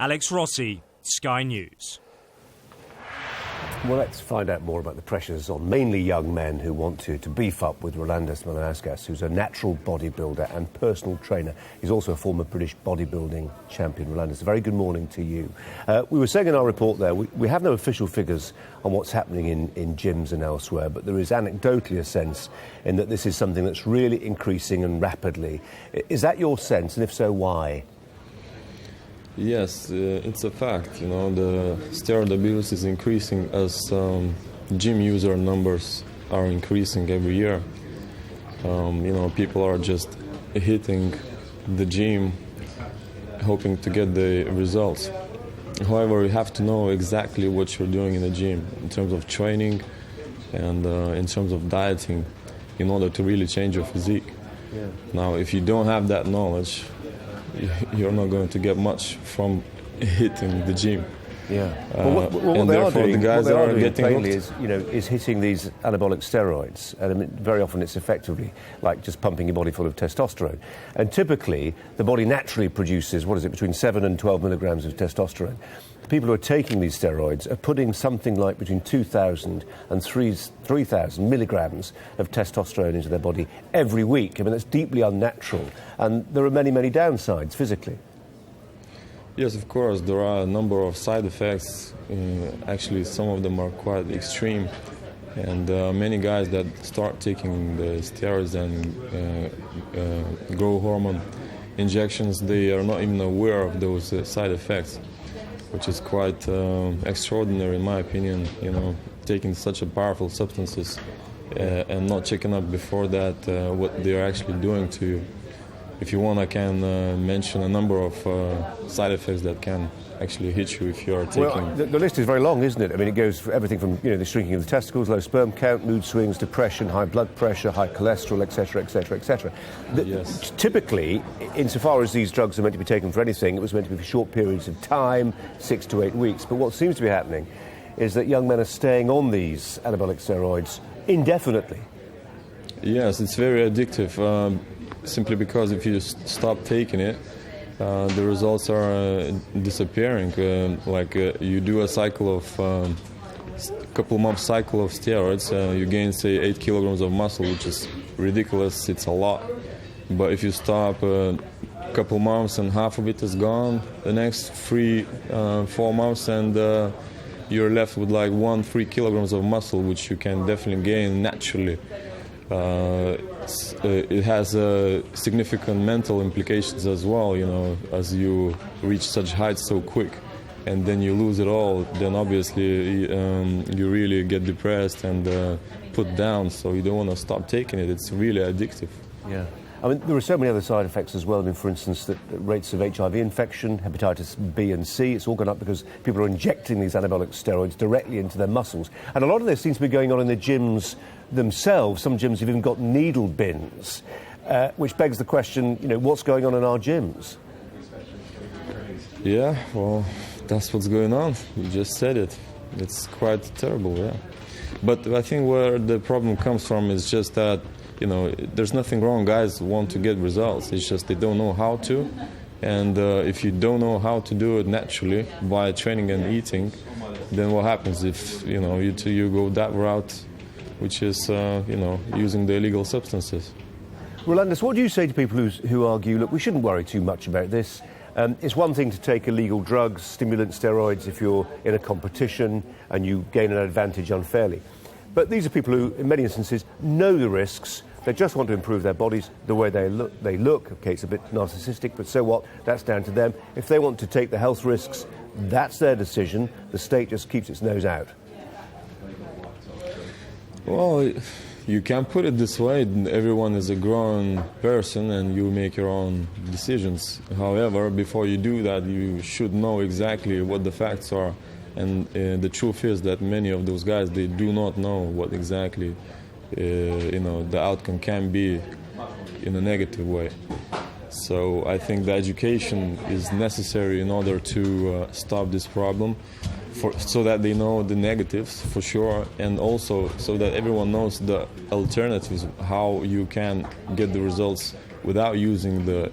Alex Rossi, Sky News. Well, let's find out more about the pressures on mainly young men who want to beef up with Rolandas, who's a natural bodybuilder and personal trainer. He's also a former British bodybuilding champion. Rolandas, a very good morning to you. We were saying in our report there, we have no official figures on what's happening in gyms and elsewhere, but there is anecdotally a sense in that this is something that's really increasing and rapidly. Is that your sense, and if so, why? Yes, it's a fact. The steroid abuse is increasing as gym user numbers are increasing every year. People are just hitting the gym, hoping to get the results. However, you have to know exactly what you're doing in the gym in terms of training and in terms of dieting in order to really change your physique. Yeah. Now, if you don't have that knowledge, you're not going to get much from hitting the gym. Yeah. What they are doing, plainly is hitting these anabolic steroids, and I mean, very often it's effectively like just pumping your body full of testosterone. And typically, the body naturally produces between 7 and 12 milligrams of testosterone. The people who are taking these steroids are putting something like between 2,000 and 3,000 milligrams of testosterone into their body every week. I mean, that's deeply unnatural, and there are many, many downsides physically. Yes, of course, there are a number of side effects. Actually, some of them are quite extreme. And many guys that start taking the steroids and growth hormone injections, they are not even aware of those side effects, which is quite extraordinary in my opinion, taking such a powerful substances and not checking up before that what they are actually doing to you. If you want, I can mention a number of side effects that can actually hit you if you are taking... Well, the list is very long, isn't it? I mean, it goes for everything from, the shrinking of the testicles, low sperm count, mood swings, depression, high blood pressure, high cholesterol, etc., etc., etc. Yes. Typically, insofar as these drugs are meant to be taken for anything, it was meant to be for short periods of time, 6 to 8 weeks. But what seems to be happening is that young men are staying on these anabolic steroids indefinitely. Yes, it's very addictive. Simply because if you stop taking it, the results are disappearing. You do a cycle of couple month cycle of steroids, you gain say 8 kilograms of muscle, which is ridiculous. It's a lot. But if you stop a couple months and half of it is gone, the next 4 months and you're left with like 3 kilograms of muscle, which you can definitely gain naturally. It has significant mental implications as well, as you reach such heights so quick and then you lose it all, then obviously you really get depressed and put down, so you don't want to stop taking it. It's really addictive. Yeah. I mean, there are so many other side effects as well. I mean, for instance, the rates of HIV infection, hepatitis B and C, it's all gone up because people are injecting these anabolic steroids directly into their muscles. And a lot of this seems to be going on in the gyms themselves. Some gyms have even got needle bins, which begs the question, what's going on in our gyms? Yeah, well, that's what's going on. You just said it. It's quite terrible, yeah. But I think where the problem comes from is just that, there's nothing wrong. Guys want to get results. It's just they don't know how to. And if you don't know how to do it naturally by training and eating, then what happens if, you go that route, which is, using the illegal substances? Rolandas, what do you say to people who argue, look, we shouldn't worry too much about this? It's one thing to take illegal drugs, stimulant steroids, if you're in a competition and you gain an advantage unfairly. But these are people who, in many instances, know the risks. They just want to improve their bodies, the way they look. Okay, it's a bit narcissistic, but so what? That's down to them. If they want to take the health risks, that's their decision. The state just keeps its nose out. Well, you can put it this way. Everyone is a grown person and you make your own decisions. However, before you do that, you should know exactly what the facts are. And the truth is that many of those guys, they do not know what exactly the outcome can be in a negative way. So I think the education is necessary in order to stop this problem, so that they know the negatives for sure, and also so that everyone knows the alternatives, how you can get the results without using the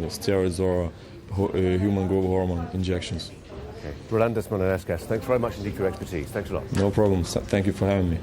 steroids or human growth hormone injections. Okay. Rolandas, thanks very much indeed for your expertise. Thanks a lot. No problem. Thank you for having me.